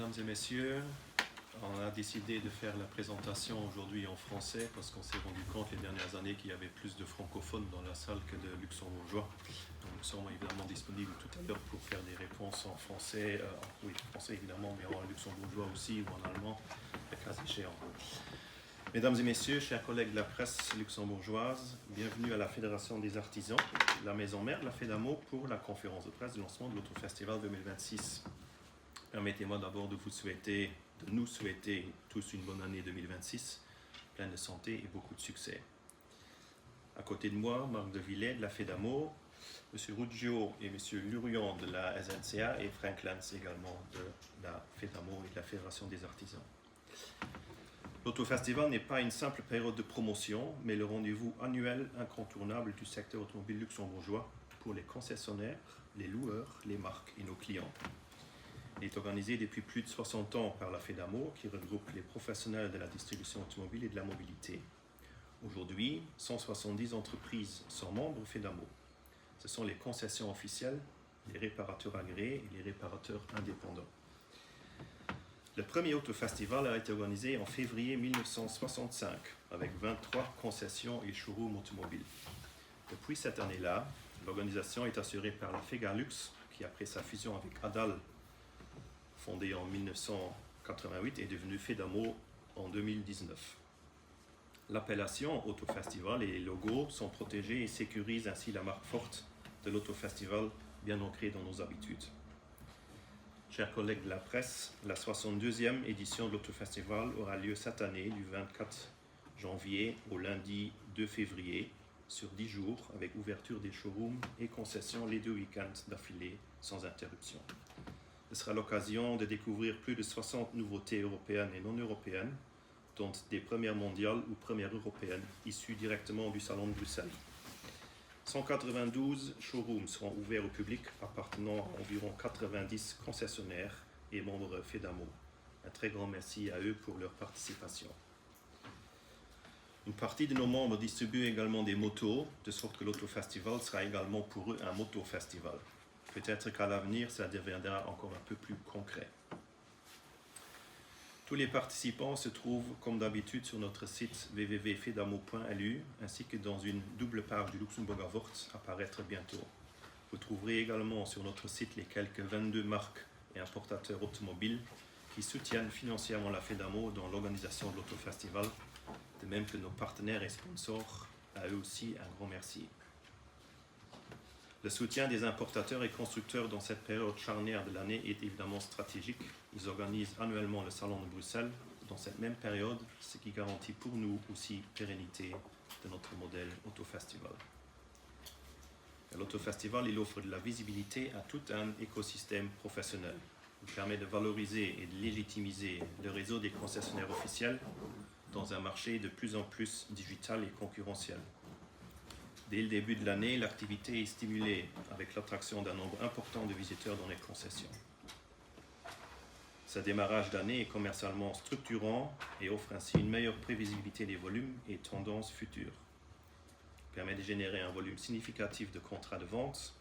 mesdames et messieurs. On a décidé de faire la présentation aujourd'hui en français parce qu'on s'est rendu compte les dernières années qu'il y avait plus de francophones dans la salle que de luxembourgeois. Donc, nous sommes évidemment disponibles tout à l'heure pour faire des réponses en français, oui, en français évidemment, mais en luxembourgeois aussi ou en allemand, le cas échéant. Mesdames et messieurs, chers collègues de la presse luxembourgeoise, bienvenue à la Fédération des artisans, la maison mère, la FEDAMO, pour la conférence de presse de lancement de l'Autofestival 2026. Permettez-moi d'abord de nous souhaiter tous une bonne année 2026, pleine de santé et beaucoup de succès. À côté de moi, Marc de Villet de la FEDAMO, M. Ruggio et M. Lurion de la SNCA et Frank Lantz également de la FEDAMO et de la Fédération des artisans. L'Autofestival n'est pas une simple période de promotion, mais le rendez-vous annuel incontournable du secteur automobile luxembourgeois pour les concessionnaires, les loueurs, les marques et nos clients. Il est organisé depuis plus de 60 ans par la FEDAMO, qui regroupe les professionnels de la distribution automobile et de la mobilité. Aujourd'hui, 170 entreprises sont membres FEDAMO. Ce sont les concessions officielles, les réparateurs agréés et les réparateurs indépendants. Le premier Autofestival a été organisé en février 1965 avec 23 concessions et showrooms automobiles. Depuis cette année-là, l'organisation est assurée par la FEGALux, qui après sa fusion avec ADAL, fondée en 1988, est devenue FEDAMO en 2019. L'appellation Autofestival et les logos sont protégés et sécurisent ainsi la marque forte de l'Autofestival, bien ancrée dans nos habitudes. Chers collègues de la presse, la 62e édition de l'Autofestival aura lieu cette année du 24 janvier au lundi 2 février sur 10 jours avec ouverture des showrooms et concessions les 2 week-ends d'affilée sans interruption. Ce sera l'occasion de découvrir plus de 60 nouveautés européennes et non européennes, dont des premières mondiales ou premières européennes issues directement du Salon de Bruxelles. 192 showrooms seront ouverts au public appartenant à environ 90 concessionnaires et membres FEDAMO. Un très grand merci à eux pour leur participation. Une partie de nos membres distribue également des motos, de sorte que l'Autofestival sera également pour eux un motofestival. Peut-être qu'à l'avenir, ça deviendra encore un peu plus concret. Tous les participants se trouvent, comme d'habitude, sur notre site www.fedamo.lu, ainsi que dans une double page du Luxembourger Wort à paraître bientôt. Vous trouverez également sur notre site les quelques 22 marques et importateurs automobiles qui soutiennent financièrement la FEDAMO dans l'organisation de l'Autofestival, de même que nos partenaires et sponsors. À eux aussi, un grand merci. Le soutien des importateurs et constructeurs dans cette période charnière de l'année est évidemment stratégique. Ils organisent annuellement le Salon de Bruxelles dans cette même période, ce qui garantit pour nous aussi pérennité de notre modèle Autofestival. L'Autofestival, il offre de la visibilité à tout un écosystème professionnel. Il permet de valoriser et de légitimiser le réseau des concessionnaires officiels dans un marché de plus en plus digital et concurrentiel. Dès le début de l'année, l'activité est stimulée avec l'attraction d'un nombre important de visiteurs dans les concessions. Ce démarrage d'année est commercialement structurant et offre ainsi une meilleure prévisibilité des volumes et tendances futures. Il permet de générer un volume significatif de contrats de vente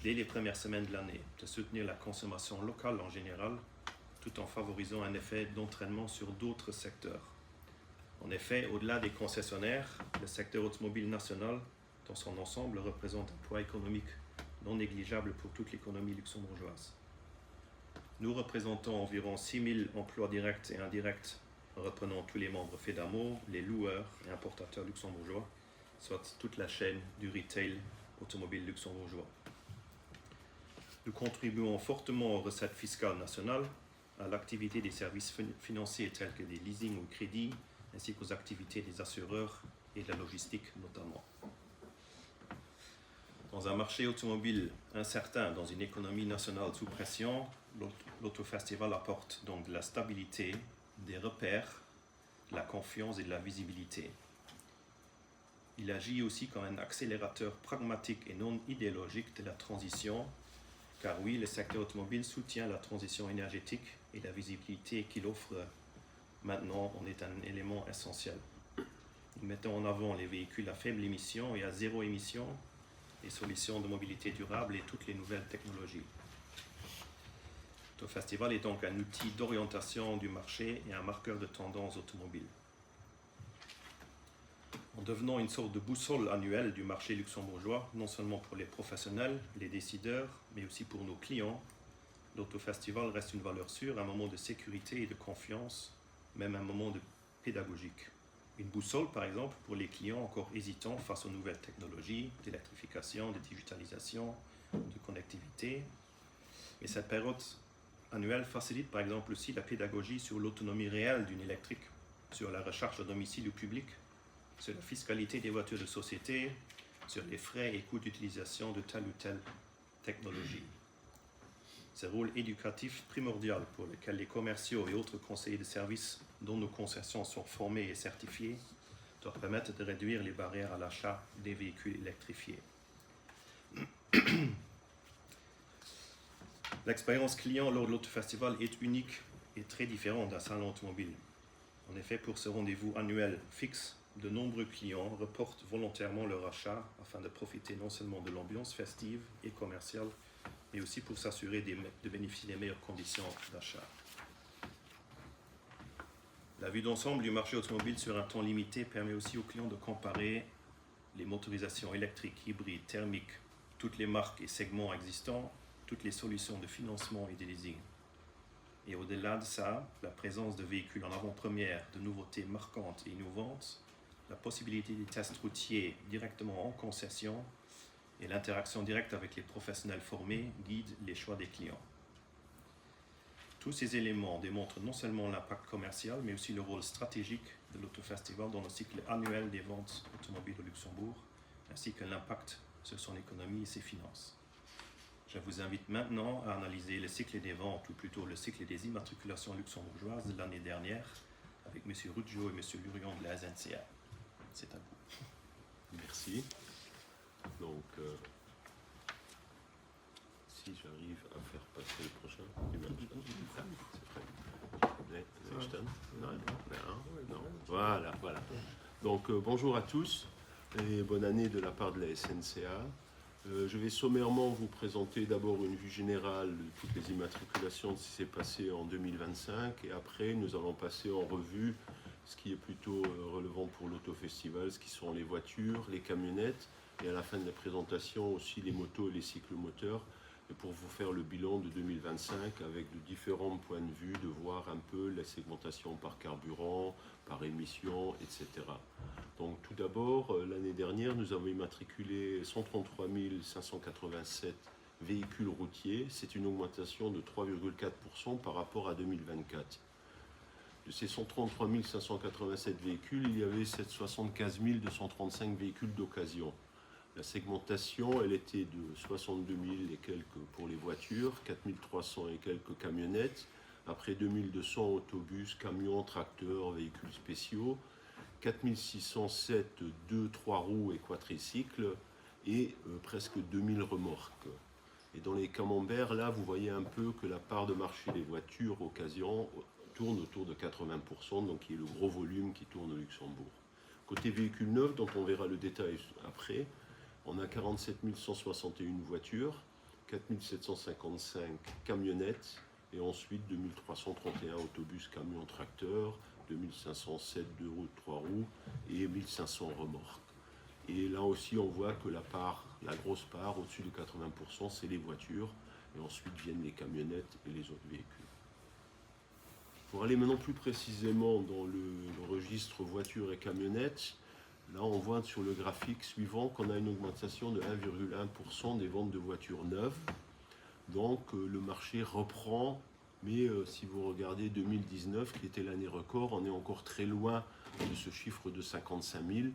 dès les premières semaines de l'année, de soutenir la consommation locale en général, tout en favorisant un effet d'entraînement sur d'autres secteurs. En effet, au-delà des concessionnaires, le secteur automobile national dans son ensemble représente un poids économique non négligeable pour toute l'économie luxembourgeoise. Nous représentons environ 6 000 emplois directs et indirects, reprenant tous les membres FEDAMO, les loueurs et importateurs luxembourgeois, soit toute la chaîne du retail automobile luxembourgeois. Nous contribuons fortement aux recettes fiscales nationales, à l'activité des services financiers tels que des leasing ou crédits, ainsi qu'aux activités des assureurs et de la logistique notamment. Dans un marché automobile incertain, dans une économie nationale sous pression, l'Autofestival apporte donc de la stabilité, des repères, de la confiance et de la visibilité. Il agit aussi comme un accélérateur pragmatique et non idéologique de la transition, car oui, le secteur automobile soutient la transition énergétique et la visibilité qu'il offre maintenant en est un élément essentiel. Nous mettons en avant les véhicules à faible émission et à zéro émission, les solutions de mobilité durable et toutes les nouvelles technologies. L'autofestival est donc un outil d'orientation du marché et un marqueur de tendance automobile. En devenant une sorte de boussole annuelle du marché luxembourgeois, non seulement pour les professionnels, les décideurs, mais aussi pour nos clients, l'autofestival reste une valeur sûre, un moment de sécurité et de confiance, même un moment pédagogique. Une boussole, par exemple, pour les clients encore hésitants face aux nouvelles technologies d'électrification, de digitalisation, de connectivité. Mais cette période annuelle facilite, par exemple, aussi la pédagogie sur l'autonomie réelle d'une électrique, sur la recharge à domicile ou public, sur la fiscalité des voitures de société, sur les frais et coûts d'utilisation de telle ou telle technologie. Ce rôle éducatif primordial pour lequel les commerciaux et autres conseillers de services dont nos concessions sont formés et certifiés doivent permettre de réduire les barrières à l'achat des véhicules électrifiés. L'expérience client lors de l'autofestival est unique et très différente d'un salon automobile. En effet, pour ce rendez-vous annuel fixe, de nombreux clients reportent volontairement leur achat afin de profiter non seulement de l'ambiance festive et commerciale, mais aussi pour s'assurer de bénéficier des meilleures conditions d'achat. La vue d'ensemble du marché automobile sur un temps limité permet aussi aux clients de comparer les motorisations électriques, hybrides, thermiques, toutes les marques et segments existants, toutes les solutions de financement et de leasing. Et au-delà de ça, la présence de véhicules en avant-première, de nouveautés marquantes et innovantes, la possibilité des tests routiers directement en concession et l'interaction directe avec les professionnels formés guident les choix des clients. Tous ces éléments démontrent non seulement l'impact commercial, mais aussi le rôle stratégique de l'autofestival dans le cycle annuel des ventes automobiles au Luxembourg, ainsi que l'impact sur son économie et ses finances. Je vous invite maintenant à analyser le cycle des ventes, ou plutôt le cycle des immatriculations luxembourgeoises de l'année dernière, avec M. Rudjo et M. Lurion de la SNCA. C'est à vous. Merci. Donc, si j'arrive à faire passer le prochain image, c'est Fred. Non. Voilà. Donc, bonjour à tous et bonne année de la part de la SNCA. Je vais sommairement vous présenter d'abord une vue générale de toutes les immatriculations de ce qui s'est passé en 2025 et après nous allons passer en revue ce qui est plutôt relevant pour l'autofestival, ce qui sont les voitures, les camionnettes et à la fin de la présentation aussi les motos et les cyclomoteurs et pour vous faire le bilan de 2025 avec de différents points de vue, de voir un peu la segmentation par carburant, par émission, etc. Donc tout d'abord, l'année dernière, nous avons immatriculé 133 587 véhicules routiers. C'est une augmentation de 3,4% par rapport à 2024. De ces 133 587 véhicules, il y avait 75 235 véhicules d'occasion. La segmentation, elle était de 62 000 et quelques pour les voitures, 4 300 et quelques camionnettes, après 2 200 autobus, camions, tracteurs, véhicules spéciaux, 4 607 2-3 roues et quadricycles et presque 2000 remorques. Et dans les camemberts, là, vous voyez un peu que la part de marché des voitures occasion tourne autour de 80%, donc il y a le gros volume qui tourne au Luxembourg. Côté véhicules neufs, dont on verra le détail après, on a 47 161 voitures, 4 755 camionnettes et ensuite 2331 autobus, camions, tracteurs, 2507 2 roues, 3 roues et 1500 remorques. Et là aussi, on voit que la grosse part, au-dessus de 80%, c'est les voitures et ensuite viennent les camionnettes et les autres véhicules. Pour aller maintenant plus précisément dans le registre voitures et camionnettes, là on voit sur le graphique suivant qu'on a une augmentation de 1,1% des ventes de voitures neuves. Donc le marché reprend, mais si vous regardez 2019, qui était l'année record, on est encore très loin de ce chiffre de 55 000.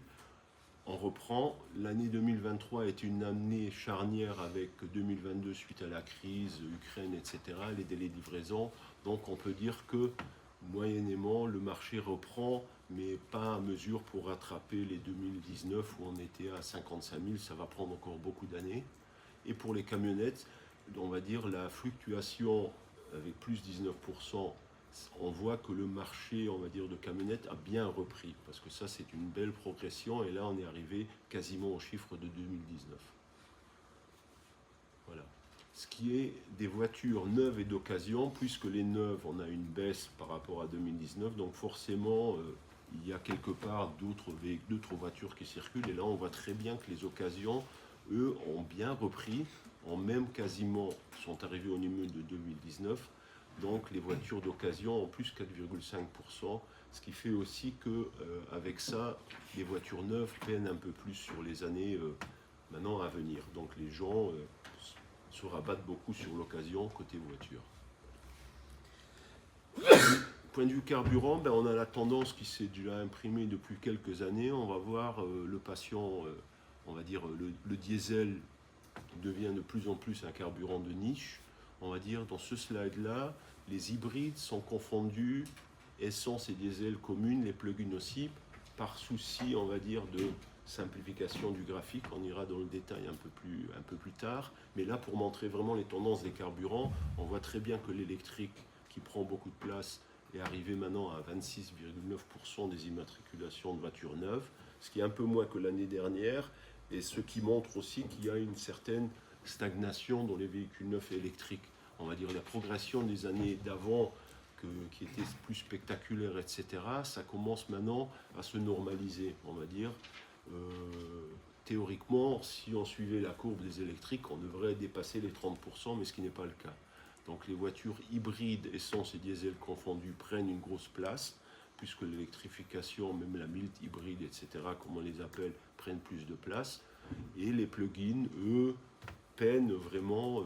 On reprend, l'année 2023 est une année charnière avec 2022 suite à la crise, Ukraine, etc., les délais de livraison. Donc on peut dire que moyennement le marché reprend, mais pas à mesure pour rattraper les 2019 où on était à 55 000, ça va prendre encore beaucoup d'années. Et pour les camionnettes, on va dire la fluctuation avec plus 19%, on voit que le marché, on va dire, de camionnettes a bien repris, parce que ça c'est une belle progression, et là on est arrivé quasiment au chiffre de 2019. Voilà. ce qui est des voitures neuves et d'occasion, puisque les neuves, on a une baisse par rapport à 2019, donc forcément, il y a quelque part d'autres voitures qui circulent, et là on voit très bien que les occasions, eux, ont bien repris, ont même quasiment, sont arrivés au niveau de 2019, donc les voitures d'occasion ont plus 4,5%, ce qui fait aussi que avec ça, les voitures neuves peinent un peu plus sur les années maintenant à venir. Donc les gens se rabattent beaucoup sur l'occasion côté voiture. Point de vue carburant, ben on a la tendance qui s'est déjà imprimée depuis quelques années. On va voir le patient, on va dire le diesel devient de plus en plus un carburant de niche. On va dire dans ce slide-là, les hybrides sont confondus, essence et diesel communes, les plug-ins aussi, par souci, on va dire, de simplification du graphique. On ira dans le détail un peu plus tard. Mais là, pour montrer vraiment les tendances des carburants, on voit très bien que l'électrique, qui prend beaucoup de place, est arrivé maintenant à 26,9% des immatriculations de voitures neuves, ce qui est un peu moins que l'année dernière, et ce qui montre aussi qu'il y a une certaine stagnation dans les véhicules neufs et électriques. On va dire la progression des années d'avant, qui était plus spectaculaire, etc., ça commence maintenant à se normaliser, on va dire. Théoriquement, si on suivait la courbe des électriques, on devrait dépasser les 30%, mais ce qui n'est pas le cas. Donc les voitures hybrides, essence et diesel confondus, prennent une grosse place, puisque l'électrification, même la mild hybride, etc., comme on les appelle, prennent plus de place. Et les plug-ins, eux, peinent vraiment,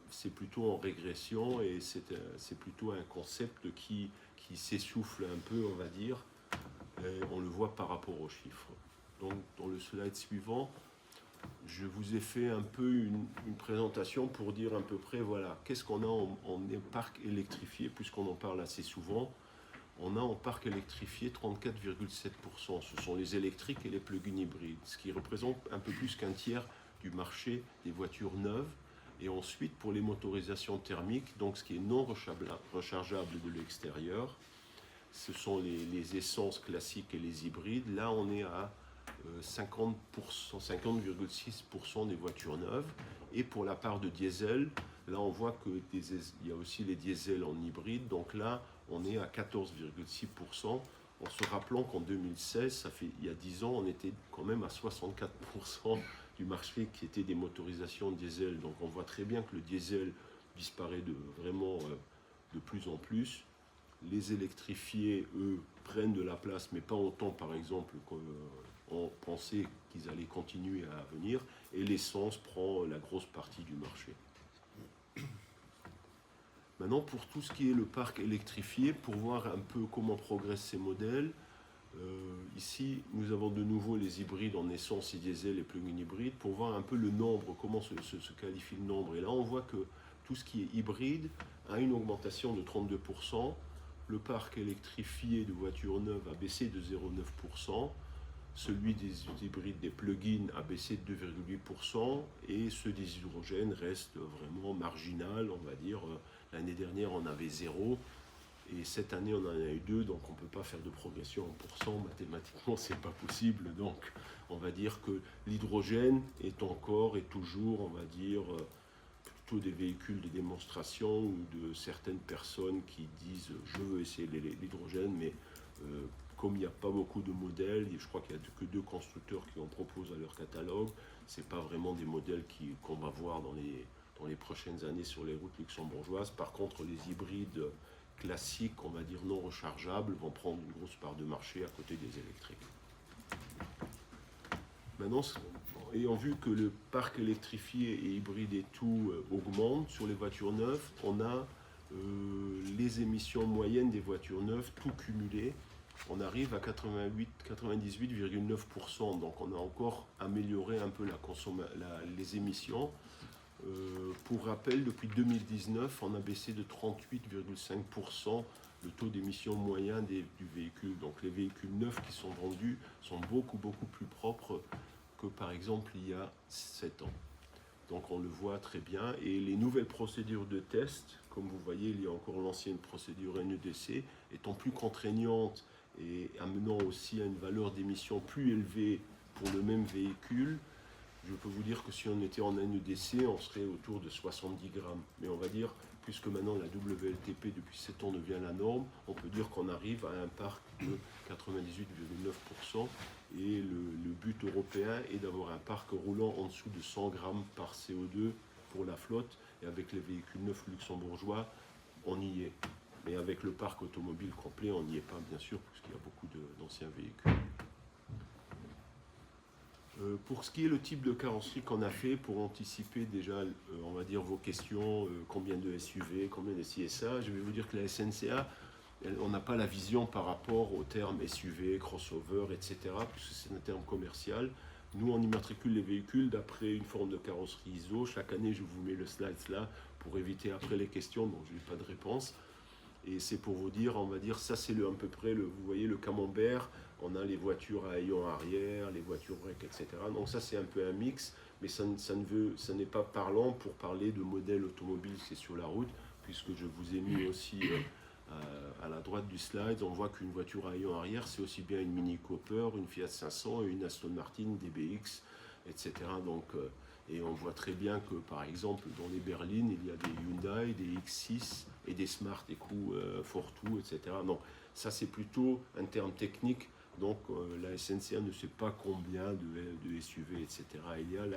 c'est plutôt en régression, et c'est plutôt un concept qui s'essouffle un peu, on va dire. Et on le voit par rapport aux chiffres. Donc dans le slide suivant, je vous ai fait un peu une présentation pour dire à peu près, voilà, qu'est-ce qu'on a en parc électrifié, puisqu'on en parle assez souvent. On a en parc électrifié 34,7%. Ce sont les électriques et les plug-in hybrides, ce qui représente un peu plus qu'un tiers du marché des voitures neuves. Et ensuite, pour les motorisations thermiques, donc ce qui est non rechargeable de l'extérieur, ce sont les essences classiques et les hybrides. Là, on est à 50,6% des voitures neuves. Et pour la part de diesel, là, on voit qu'il y a aussi les diesels en hybride. Donc là, on est à 14,6%. En se rappelant qu'en 2016, il y a 10 ans, on était quand même à 64% du marché qui était des motorisations diesel. Donc on voit très bien que le diesel disparaît vraiment de plus en plus. Les électrifiés, eux, prennent de la place, mais pas autant, par exemple, qu'on pensait qu'ils allaient continuer à venir. Et l'essence prend la grosse partie du marché. Maintenant, pour tout ce qui est le parc électrifié, pour voir un peu comment progressent ces modèles, ici, nous avons de nouveau les hybrides en essence et diesel et plug-in hybrides, pour voir un peu le nombre, comment se qualifie le nombre. Et là, on voit que tout ce qui est hybride a une augmentation de 32%. Le parc électrifié de voitures neuves a baissé de 0,9%. Celui des hybrides, des plug-in, a baissé de 2,8%. Et ceux des hydrogènes restent vraiment marginal, on va dire. L'année dernière, on avait 0. Et cette année, on en a eu 2, donc on ne peut pas faire de progression en pourcent. Mathématiquement, ce n'est pas possible. Donc, on va dire que l'hydrogène est encore et toujours, on va dire, plutôt des véhicules de démonstration ou de certaines personnes qui disent « je veux essayer l'hydrogène », mais comme il n'y a pas beaucoup de modèles, et je crois qu'il n'y a que 2 constructeurs qui en proposent à leur catalogue, ce n'est pas vraiment des modèles qu'on va voir dans les prochaines années sur les routes luxembourgeoises. Par contre, les hybrides classiques, on va dire non rechargeables, vont prendre une grosse part de marché à côté des électriques. Maintenant, ayant vu que le parc électrifié et hybride et tout augmente sur les voitures neuves, on a les émissions moyennes des voitures neuves, tout cumulé. On arrive à 98,9%, donc on a encore amélioré un peu les émissions. Pour rappel, depuis 2019, on a baissé de 38,5% le taux d'émission moyen du véhicule. Donc les véhicules neufs qui sont vendus sont beaucoup plus propres que par exemple il y a 7 ans. Donc on le voit très bien. Et les nouvelles procédures de test, comme vous voyez, il y a encore l'ancienne procédure NEDC, étant plus contraignante et amenant aussi à une valeur d'émission plus élevée pour le même véhicule, je peux vous dire que si on était en NEDC, on serait autour de 70 grammes. Mais on va dire, puisque maintenant la WLTP depuis 7 ans devient la norme, on peut dire qu'on arrive à un parc de 98,9%. Et le but européen est d'avoir un parc roulant en dessous de 100 grammes par CO2 pour la flotte. Et avec les véhicules neufs luxembourgeois, on y est. Mais avec le parc automobile complet, on n'y est pas, bien sûr, puisqu'il y a beaucoup d'anciens véhicules. Pour ce qui est le type de carrosserie qu'on a fait, pour anticiper déjà, on va dire, vos questions, combien de SUV, combien de ci et ça, je vais vous dire que la SNCA, on n'a pas la vision par rapport aux termes SUV, crossover, etc., puisque c'est un terme commercial. Nous, on immatricule les véhicules d'après une forme de carrosserie ISO. Chaque année, je vous mets le slide là pour éviter après les questions, donc je n'ai pas de réponse. Et c'est pour vous dire, on va dire, ça c'est à peu près, vous voyez le camembert, on a les voitures à ayant arrière, les voitures break, etc. Donc ça c'est un peu un mix, mais ça n'est pas parlant pour parler de modèle automobile, c'est sur la route, puisque je vous ai mis aussi à la droite du slide, on voit qu'une voiture à ayant arrière, c'est aussi bien une Mini Cooper, une Fiat 500 et une Aston Martin, DBX, etc. Donc, et on voit très bien que, par exemple, dans les berlines, il y a des Hyundai, des X6 et des Smart Eco Fortwo, etc. Donc, ça, c'est plutôt un terme technique. Donc, la SNCA ne sait pas combien de SUV, etc.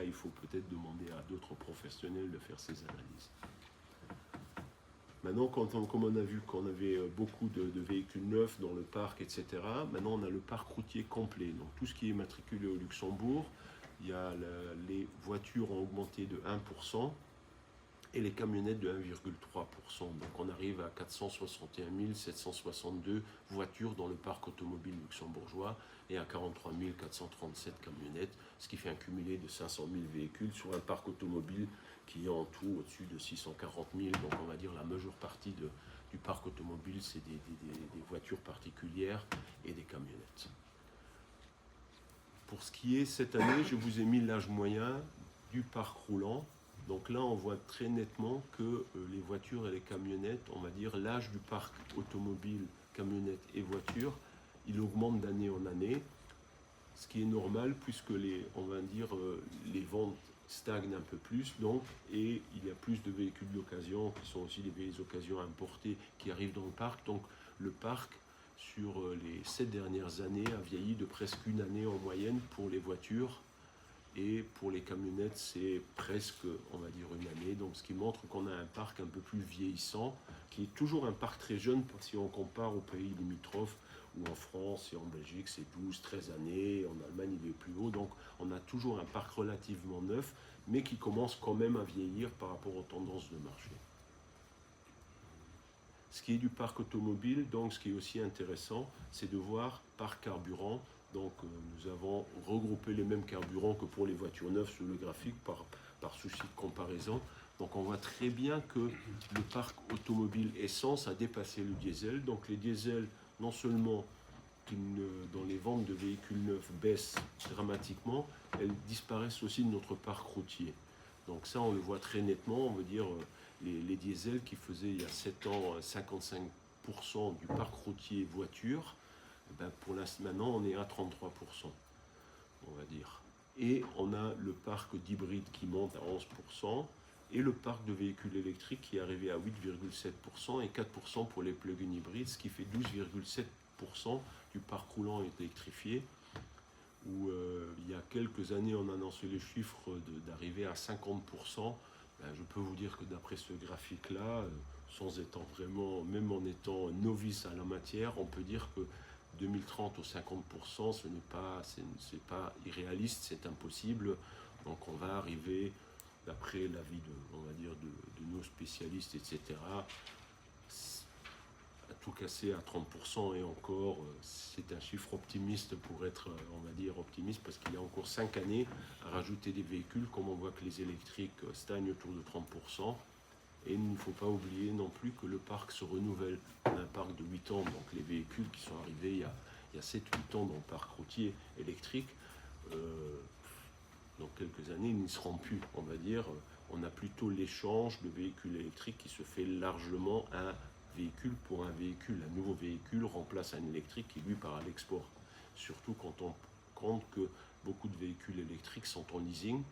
il faut peut-être demander à d'autres professionnels de faire ces analyses. Maintenant, comme on a vu qu'on avait beaucoup de véhicules neufs dans le parc, etc., maintenant on a le parc routier complet. Donc, tout ce qui est matriculé au Luxembourg, il y a les voitures ont augmenté de 1% et les camionnettes de 1,3%. Donc on arrive à 461 762 voitures dans le parc automobile luxembourgeois et à 43 437 camionnettes, ce qui fait un cumulé de 500 000 véhicules sur un parc automobile qui est en tout au-dessus de 640 000. Donc on va dire la majeure partie du parc automobile, c'est des voitures particulières et des camionnettes. Pour ce qui est cette année, je vous ai mis l'âge moyen du parc roulant. Donc là, on voit très nettement que les voitures et les camionnettes, on va dire l'âge du parc automobile, camionnettes et voitures, il augmente d'année en année, ce qui est normal puisque on va dire, les ventes stagnent un peu plus, donc, et il y a plus de véhicules d'occasion qui sont aussi des véhicules d'occasion importés qui arrivent dans le parc. Donc le parc, sur les 7 dernières années, a vieilli de presque une année en moyenne pour les voitures. Et pour les camionnettes, c'est presque, on va dire, une année. Donc, ce qui montre qu'on a un parc un peu plus vieillissant, qui est toujours un parc très jeune si on compare aux pays limitrophes, où en France et en Belgique, c'est 12, 13 années. En Allemagne, il est plus haut. Donc, on a toujours un parc relativement neuf, mais qui commence quand même à vieillir par rapport aux tendances de marché. Ce qui est du parc automobile, donc ce qui est aussi intéressant, c'est de voir par carburant. Donc nous avons regroupé les mêmes carburants que pour les voitures neuves sur le graphique par souci de comparaison. Donc on voit très bien que le parc automobile essence a dépassé le diesel. Donc les diesels, non seulement dans les ventes de véhicules neufs baissent dramatiquement, elles disparaissent aussi de notre parc routier. Donc ça on le voit très nettement, on veut dire les diesels qui faisaient il y a 7 ans 55% du parc routier voiture, ben pour maintenant on est à 33%, on va dire. Et on a le parc d'hybrides qui monte à 11%, et le parc de véhicules électriques qui est arrivé à 8,7% et 4% pour les plug-in hybrides, ce qui fait 12,7% du parc roulant électrifié, où il y a quelques années on annonçait les chiffres d'arriver à 50%. Ben, je peux vous dire que d'après ce graphique-là, sans étant vraiment, même en étant novice à la matière, on peut dire que 2030 aux 50%, c'est pas irréaliste, c'est impossible. Donc on va arriver, d'après l'avis de nos spécialistes, etc., à tout casser à 30%, et encore, c'est un chiffre optimiste pour être, on va dire, optimiste, parce qu'il y a encore 5 années à rajouter des véhicules, comme on voit que les électriques stagnent autour de 30%. Et il ne faut pas oublier non plus que le parc se renouvelle. On a un parc de 8 ans, donc les véhicules qui sont arrivés il y a 7-8 ans dans le parc routier électrique, dans quelques années, ils n'y seront plus, on va dire. On a plutôt l'échange de véhicules électriques qui se fait largement un véhicule pour un véhicule. Un nouveau véhicule remplace un électrique qui lui part à l'export. Surtout quand on compte que beaucoup de véhicules électriques sont en leasing.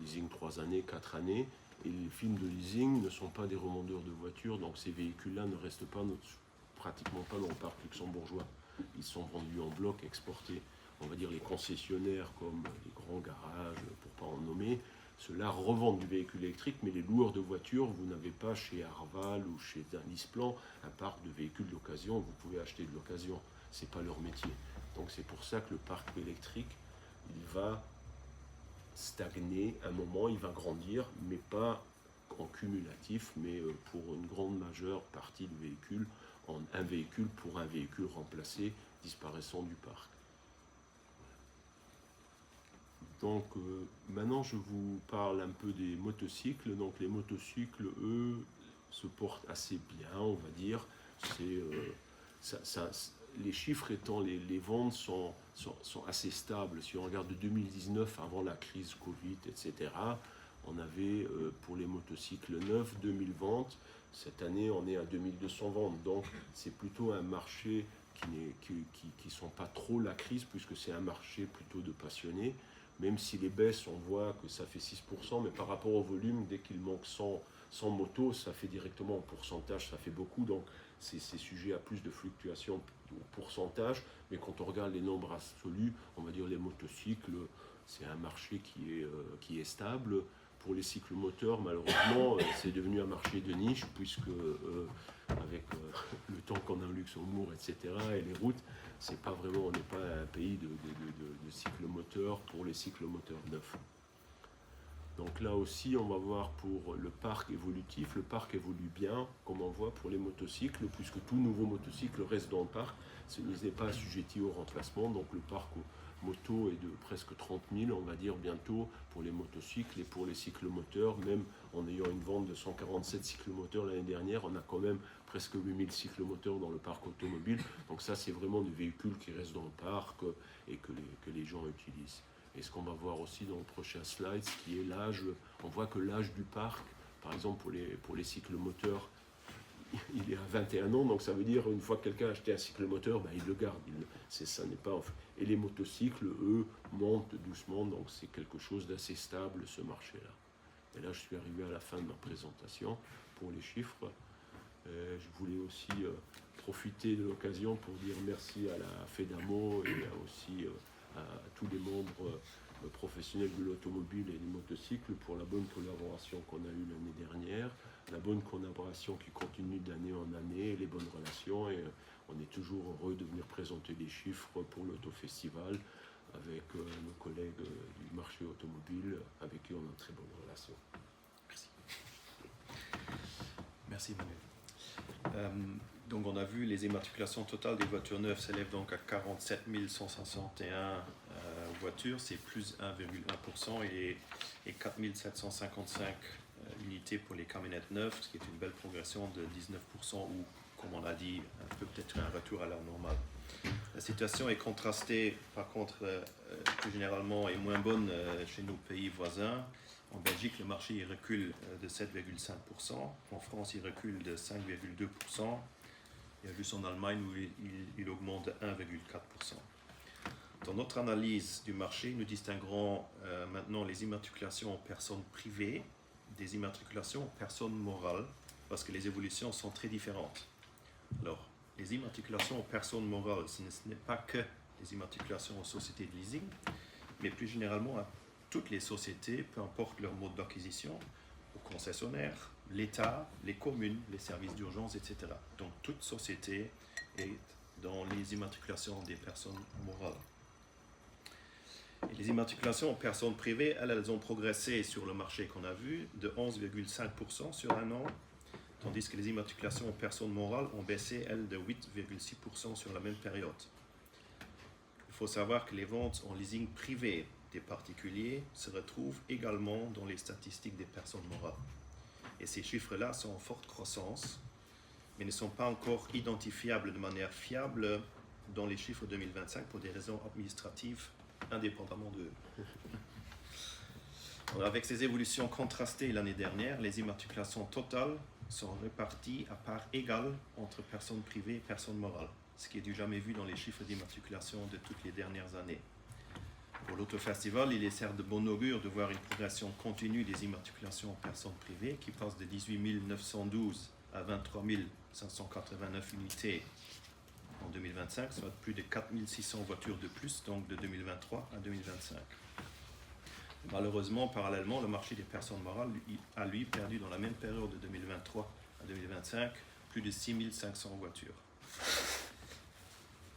leasing 3 années, 4 années, et les films de leasing ne sont pas des revendeurs de voitures, donc ces véhicules-là ne restent pas pratiquement pas dans le parc luxembourgeois. Ils sont vendus en bloc, exportés. On va dire les concessionnaires comme les grands garages, pour ne pas en nommer, ceux-là revendent du véhicule électrique, mais les loueurs de voitures, vous n'avez pas chez Arval ou chez Nisplan un parc de véhicules d'occasion, vous pouvez acheter de l'occasion, ce n'est pas leur métier. Donc c'est pour ça que le parc électrique, il va stagner un moment, il va grandir, mais pas en cumulatif, mais pour une grande majeure partie de véhicules, en un véhicule pour un véhicule remplacé, disparaissant du parc. Donc maintenant je vous parle un peu des motocycles. Donc les motocycles, eux, se portent assez bien, on va dire. Les chiffres étant, les ventes sont assez stables. Si on regarde 2019, avant la crise Covid, etc., on avait pour les motocycles neufs 2000 ventes. Cette année, on est à 2200 ventes. Donc c'est plutôt un marché qui sont pas trop la crise, puisque c'est un marché plutôt de passionnés. Même si les baisses, on voit que ça fait 6%, mais par rapport au volume, dès qu'il manque 100 motos, ça fait directement en pourcentage, ça fait beaucoup. Donc c'est sujet à plus de fluctuations au pourcentage. Mais quand on regarde les nombres absolus, on va dire les motocycles, c'est un marché qui est stable. Pour les cyclomoteurs, malheureusement, c'est devenu un marché de niche, puisque avec le temps qu'on a au Luxembourg, etc., et les routes, c'est pas vraiment, on n'est pas un pays de cyclomoteurs pour les cyclomoteurs neufs. Donc là aussi, on va voir pour le parc évolutif. Le parc évolue bien, comme on voit pour les motocycles, puisque tout nouveau motocycle reste dans le parc. Ce n'est pas assujetti au remplacement, donc le parc moto est de presque 30 000, on va dire, bientôt pour les motocycles et pour les cyclomoteurs. Même en ayant une vente de 147 cyclomoteurs l'année dernière, on a quand même presque 8000 cyclomoteurs dans le parc automobile. Donc ça, c'est vraiment des véhicules qui restent dans le parc et que les gens utilisent. Et ce qu'on va voir aussi dans le prochain slide, ce qui est l'âge, on voit que l'âge du parc, par exemple pour les cyclomoteurs, il est à 21 ans, donc ça veut dire une fois que quelqu'un a acheté un cyclomoteur, ben il le garde. Ça n'est pas, et les motocycles, eux, montent doucement, donc c'est quelque chose d'assez stable, ce marché-là. Et là, je suis arrivé à la fin de ma présentation pour les chiffres. Je voulais aussi profiter de l'occasion pour dire merci à la FEDAMO et aussi à tous les membres professionnels de l'automobile et des motocycles pour la bonne collaboration qu'on a eue l'année dernière, la bonne collaboration qui continue d'année en année, les bonnes relations, et on est toujours heureux de venir présenter des chiffres pour l'Autofestival avec nos collègues du marché automobile avec qui on a une très bonne relation. Merci. Merci Manuel. Donc on a vu les immatriculations totales des voitures neuves s'élèvent donc à 47 161 voitures, c'est plus 1,1%, et 4 755 unités pour les camionnettes neuves, ce qui est une belle progression de 19%, ou comme on a dit, peut-être un retour à l'heure normale. La situation est contrastée par contre plus généralement et moins bonne chez nos pays voisins. En Belgique, le marché il recule de 7,5%, en France il recule de 5,2%, et juste en Allemagne où il augmente de 1,4%. Dans notre analyse du marché, nous distinguerons maintenant les immatriculations aux personnes privées des immatriculations aux personnes morales, parce que les évolutions sont très différentes. Alors, les immatriculations aux personnes morales, ce n'est pas que les immatriculations aux sociétés de leasing, mais plus généralement à toutes les sociétés, peu importe leur mode d'acquisition, aux concessionnaires, l'État, les communes, les services d'urgence, etc. Donc toute société est dans les immatriculations des personnes morales. Et les immatriculations aux personnes privées, elles ont progressé sur le marché qu'on a vu de 11,5% sur un an, tandis que les immatriculations aux personnes morales ont baissé, elles, de 8,6% sur la même période. Il faut savoir que les ventes en leasing privé des particuliers se retrouvent également dans les statistiques des personnes morales. Et ces chiffres-là sont en forte croissance, mais ne sont pas encore identifiables de manière fiable dans les chiffres 2025 pour des raisons administratives indépendamment d'eux. Avec ces évolutions contrastées l'année dernière, les immatriculations totales sont réparties à part égale entre personnes privées et personnes morales, ce qui est du jamais vu dans les chiffres d'immatriculation de toutes les dernières années. Pour l'Autofestival, il est certes de bon augure de voir une progression continue des immatriculations en personnes privées qui passe de 18 912 à 23 589 unités en 2025, soit plus de 4 600 voitures de plus, donc de 2023 à 2025. Malheureusement, parallèlement, le marché des personnes morales a lui perdu dans la même période de 2023 à 2025 plus de 6 500 voitures.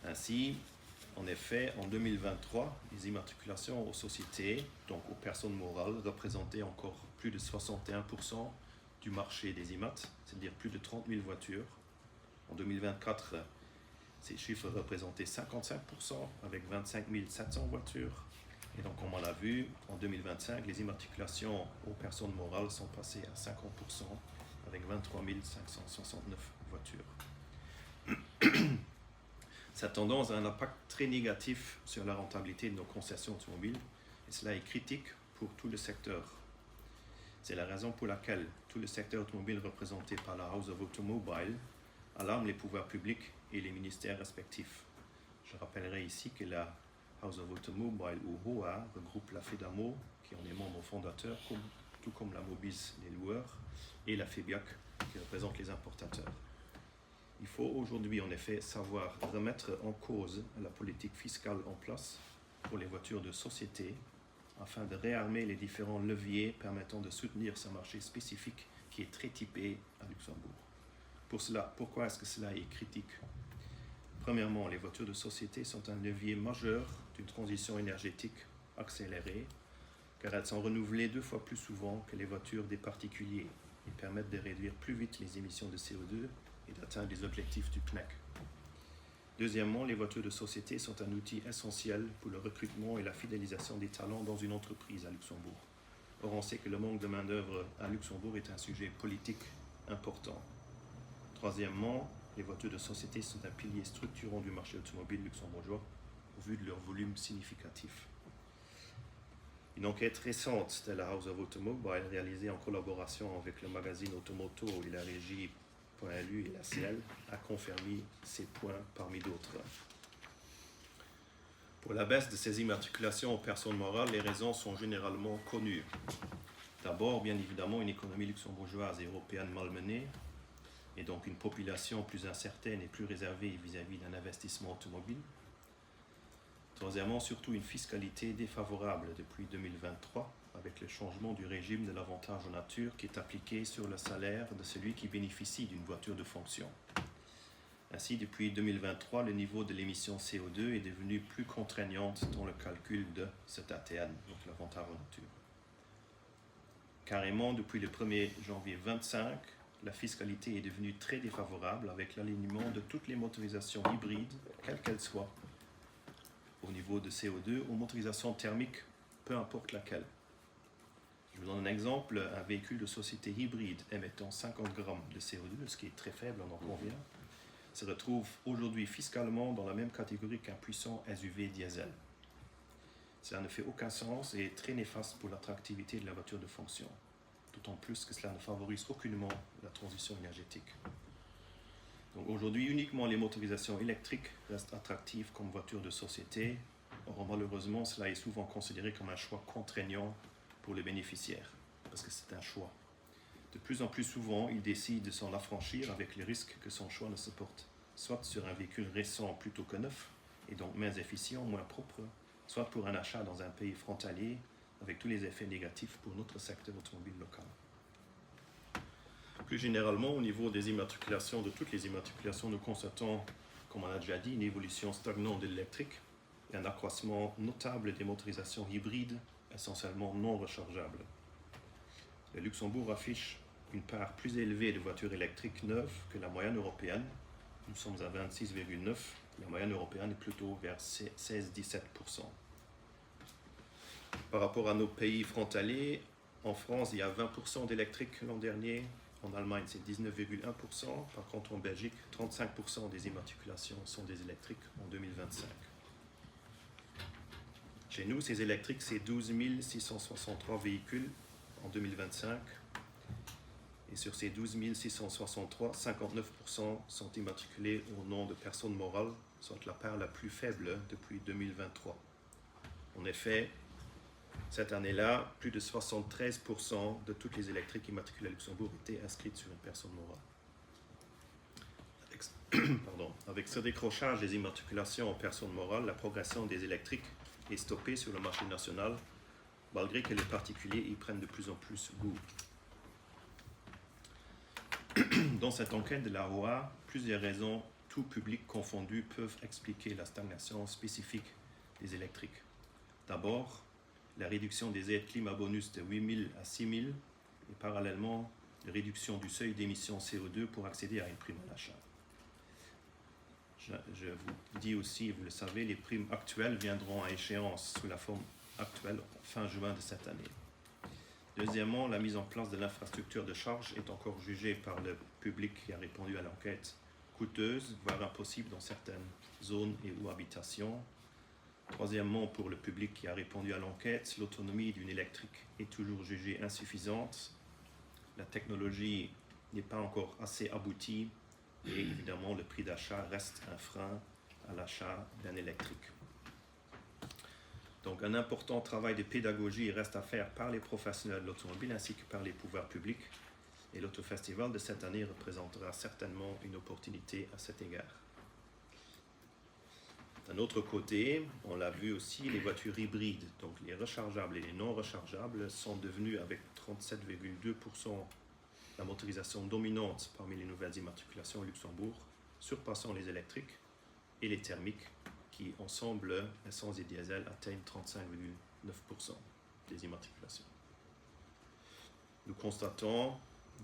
Ainsi, en effet, en 2023, les immatriculations aux sociétés, donc aux personnes morales, représentaient encore plus de 61% du marché des IMAT, c'est-à-dire plus de 30 000 voitures. En 2024, ces chiffres représentaient 55% avec 25 700 voitures. Et donc, comme on l'a vu, en 2025, les immatriculations aux personnes morales sont passées à 50% avec 23 569 voitures. Cette tendance a un impact très négatif sur la rentabilité de nos concessions automobiles et cela est critique pour tout le secteur. C'est la raison pour laquelle tout le secteur automobile représenté par la House of Automobile alarme les pouvoirs publics et les ministères respectifs. Je rappellerai ici que la House of Automobile, ou HOA, regroupe la FEDAMO, qui en est membre fondateur, tout comme la Mobise, les loueurs, et la FEBIAC, qui représente les importateurs. Il faut aujourd'hui en effet savoir remettre en cause la politique fiscale en place pour les voitures de société afin de réarmer les différents leviers permettant de soutenir ce marché spécifique qui est très typé à Luxembourg. Pour cela, pourquoi est-ce que cela est critique? Premièrement, les voitures de société sont un levier majeur d'une transition énergétique accélérée car elles sont renouvelées 2 fois plus souvent que les voitures des particuliers et permettent de réduire plus vite les émissions de CO2 et d'atteindre les objectifs du PNEC. Deuxièmement, les voitures de société sont un outil essentiel pour le recrutement et la fidélisation des talents dans une entreprise à Luxembourg. Or, on sait que le manque de main-d'œuvre à Luxembourg est un sujet politique important. Troisièmement, les voitures de société sont un pilier structurant du marché automobile luxembourgeois au vu de leur volume significatif. Une enquête récente de la House of Automobile réalisée en collaboration avec le magazine Automoto et la régie.lu et la CL a confirmé ces points parmi d'autres. Pour la baisse de ces immatriculations aux personnes morales, les raisons sont généralement connues. D'abord, bien évidemment, une économie luxembourgeoise et européenne malmenée, et donc une population plus incertaine et plus réservée vis-à-vis d'un investissement automobile. Troisièmement, surtout une fiscalité défavorable depuis 2023, avec le changement du régime de l'avantage en nature qui est appliqué sur le salaire de celui qui bénéficie d'une voiture de fonction. Ainsi, depuis 2023, le niveau de l'émission CO2 est devenu plus contraignant dans le calcul de cet ATN, donc l'avantage en nature. Carrément, depuis le 1er janvier 2025, la fiscalité est devenue très défavorable avec l'alignement de toutes les motorisations hybrides, quelles qu'elles soient, au niveau de CO2 aux motorisations thermiques, peu importe laquelle. Je vous donne un exemple, un véhicule de société hybride émettant 50 grammes de CO2, ce qui est très faible, on en convient, se retrouve aujourd'hui fiscalement dans la même catégorie qu'un puissant SUV diesel. Cela ne fait aucun sens et est très néfaste pour l'attractivité de la voiture de fonction, d'autant plus que cela ne favorise aucunement la transition énergétique. Donc aujourd'hui, uniquement les motorisations électriques restent attractives comme voitures de société. Or, malheureusement, cela est souvent considéré comme un choix contraignant pour les bénéficiaires, parce que c'est un choix. De plus en plus souvent, il décide de s'en affranchir avec le risque que son choix ne se porte soit sur un véhicule récent plutôt que neuf, et donc moins efficient, moins propre, soit pour un achat dans un pays frontalier, avec tous les effets négatifs pour notre secteur automobile local. Plus généralement, au niveau des immatriculations, de toutes les immatriculations, nous constatons, comme on a déjà dit, une évolution stagnante de l'électrique et un accroissement notable des motorisations hybrides, essentiellement non rechargeables. Le Luxembourg affiche une part plus élevée de voitures électriques neuves que la moyenne européenne. Nous sommes à 26,9%, la moyenne européenne est plutôt vers 16-17%. Par rapport à nos pays frontaliers, en France, il y a 20% d'électriques l'an dernier. En Allemagne, c'est 19,1%. Par contre, en Belgique, 35% des immatriculations sont des électriques en 2025. Chez nous, ces électriques, c'est 12 663 véhicules en 2025. Et sur ces 12 663, 59% sont immatriculés au nom de personnes morales, soit la part la plus faible depuis 2023. En effet, cette année-là, plus de 73% de toutes les électriques immatriculées à Luxembourg étaient inscrites sur une personne morale. Avec ce décrochage des immatriculations en personne morale, la progression des électriques est stoppée sur le marché national, malgré que les particuliers y prennent de plus en plus goût. Dans cette enquête de la ROA, plusieurs raisons, tout public confondu, peuvent expliquer la stagnation spécifique des électriques. D'abord, la réduction des aides climat-bonus de 8 000 à 6 000 et parallèlement, la réduction du seuil d'émission CO2 pour accéder à une prime à l'achat. Je vous dis aussi, vous le savez, les primes actuelles viendront à échéance sous la forme actuelle fin juin de cette année. Deuxièmement, la mise en place de l'infrastructure de charge est encore jugée par le public qui a répondu à l'enquête coûteuse, voire impossible dans certaines zones et ou habitations. Troisièmement, pour le public qui a répondu à l'enquête, l'autonomie d'une électrique est toujours jugée insuffisante. La technologie n'est pas encore assez aboutie et évidemment le prix d'achat reste un frein à l'achat d'un électrique. Donc un important travail de pédagogie reste à faire par les professionnels de l'automobile ainsi que par les pouvoirs publics et l'autofestival de cette année représentera certainement une opportunité à cet égard. D'un autre côté, on l'a vu aussi, les voitures hybrides, donc les rechargeables et les non rechargeables, sont devenus avec 37,2% la motorisation dominante parmi les nouvelles immatriculations au Luxembourg, surpassant les électriques et les thermiques qui, ensemble, essence et diesel, atteignent 35,9% des immatriculations. Nous constatons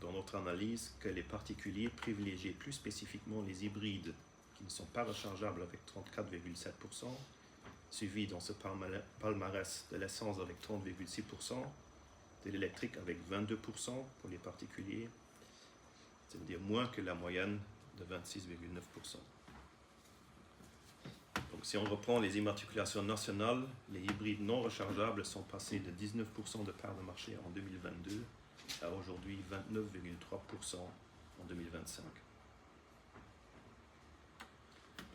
dans notre analyse que les particuliers privilégient plus spécifiquement les hybrides qui ne sont pas rechargeables avec 34,7%, suivi dans ce palmarès de l'essence avec 30,6%, de l'électrique avec 22% pour les particuliers, c'est-à-dire moins que la moyenne de 26,9%. Donc si on reprend les immatriculations nationales, les hybrides non rechargeables sont passés de 19% de part de marché en 2022 à aujourd'hui 29,3% en 2025.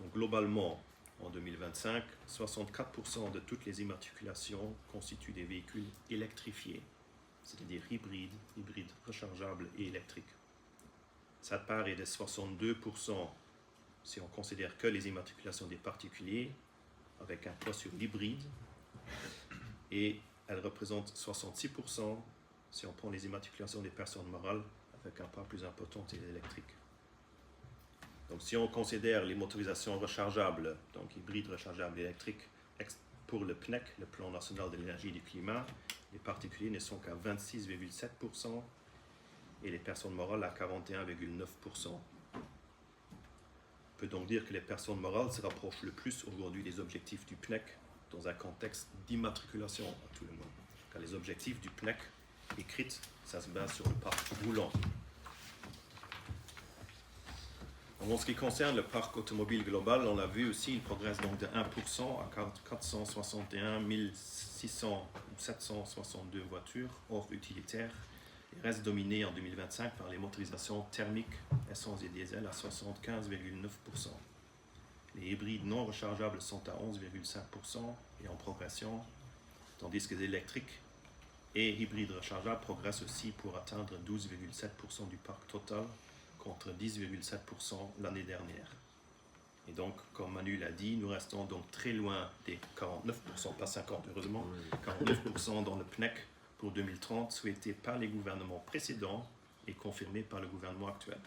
Donc globalement, en 2025, 64% de toutes les immatriculations constituent des véhicules électrifiés, c'est-à-dire hybrides rechargeables et électriques. Cette part est de 62% si on considère que les immatriculations des particuliers, avec un poids sur l'hybride, et elle représente 66% si on prend les immatriculations des personnes morales, avec un poids plus important et électrique. Donc si on considère les motorisations rechargeables, donc hybrides, rechargeables et électriques, pour le PNEC, le Plan national de l'énergie et du climat, les particuliers ne sont qu'à 26,7% et les personnes morales à 41,9%. On peut donc dire que les personnes morales se rapprochent le plus aujourd'hui des objectifs du PNEC dans un contexte d'immatriculation à tout le monde. Car les objectifs du PNEC écrits, ça se base sur le parc roulant. En ce qui concerne le parc automobile global, on l'a vu aussi, il progresse donc de 1% à 461 600 ou 762 voitures hors utilitaires et reste dominé en 2025 par les motorisations thermiques, essence et diesel à 75,9%. Les hybrides non rechargeables sont à 11,5% et en progression, tandis que les électriques et hybrides rechargeables progressent aussi pour atteindre 12,7% du parc total contre 10,7% l'année dernière. Et donc, comme Manu l'a dit, nous restons donc très loin des 49%, pas 50% heureusement, 49% dans le PNEC pour 2030, souhaité par les gouvernements précédents et confirmé par le gouvernement actuel.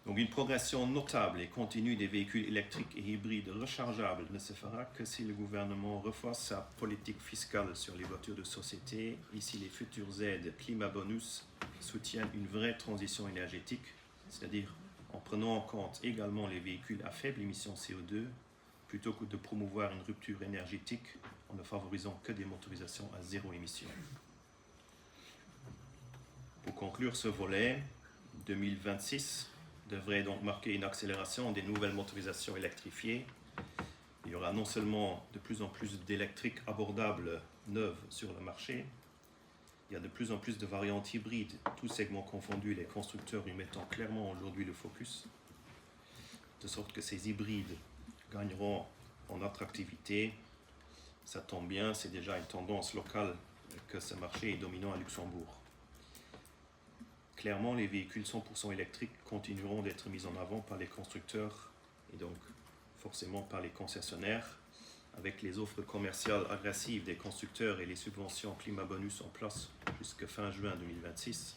Donc une progression notable et continue des véhicules électriques et hybrides rechargeables ne se fera que si le gouvernement revoit sa politique fiscale sur les voitures de société et si les futures aides climat-bonus soutiennent une vraie transition énergétique, c'est-à-dire en prenant en compte également les véhicules à faible émission CO2, plutôt que de promouvoir une rupture énergétique en ne favorisant que des motorisations à zéro émission. Pour conclure ce volet, 2026 devrait donc marquer une accélération des nouvelles motorisations électrifiées. Il y aura non seulement de plus en plus d'électriques abordables neuves sur le marché, il y a de plus en plus de variantes hybrides, tous segments confondus, les constructeurs y mettant clairement aujourd'hui le focus, de sorte que ces hybrides gagneront en attractivité. Ça tombe bien, c'est déjà une tendance locale que ce marché est dominant à Luxembourg. Clairement, les véhicules 100% électriques continueront d'être mis en avant par les constructeurs et donc forcément par les concessionnaires. Avec les offres commerciales agressives des constructeurs et les subventions climat bonus en place jusqu'à fin juin 2026,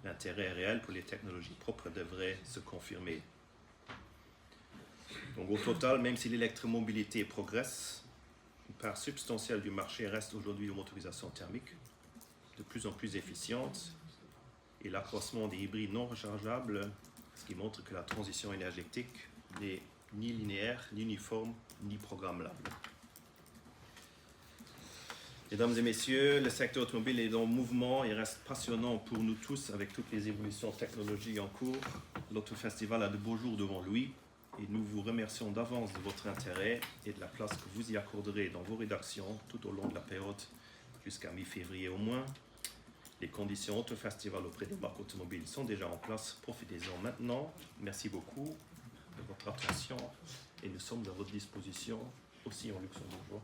l'intérêt réel pour les technologies propres devrait se confirmer. Donc au total, même si l'électromobilité progresse, une part substantielle du marché reste aujourd'hui aux motorisations thermiques, de plus en plus efficientes, et l'accroissement des hybrides non rechargeables, ce qui montre que la transition énergétique n'est ni linéaire, ni uniforme, ni programmable. Mesdames et messieurs, le secteur automobile est en mouvement et reste passionnant pour nous tous avec toutes les évolutions technologiques en cours. L'Autofestival a de beaux jours devant lui et nous vous remercions d'avance de votre intérêt et de la place que vous y accorderez dans vos rédactions tout au long de la période jusqu'à mi-février au moins. Les conditions Autofestival auprès des marques automobiles sont déjà en place. Profitez-en maintenant. Merci beaucoup de votre attention et nous sommes à votre disposition aussi en luxembourgeois.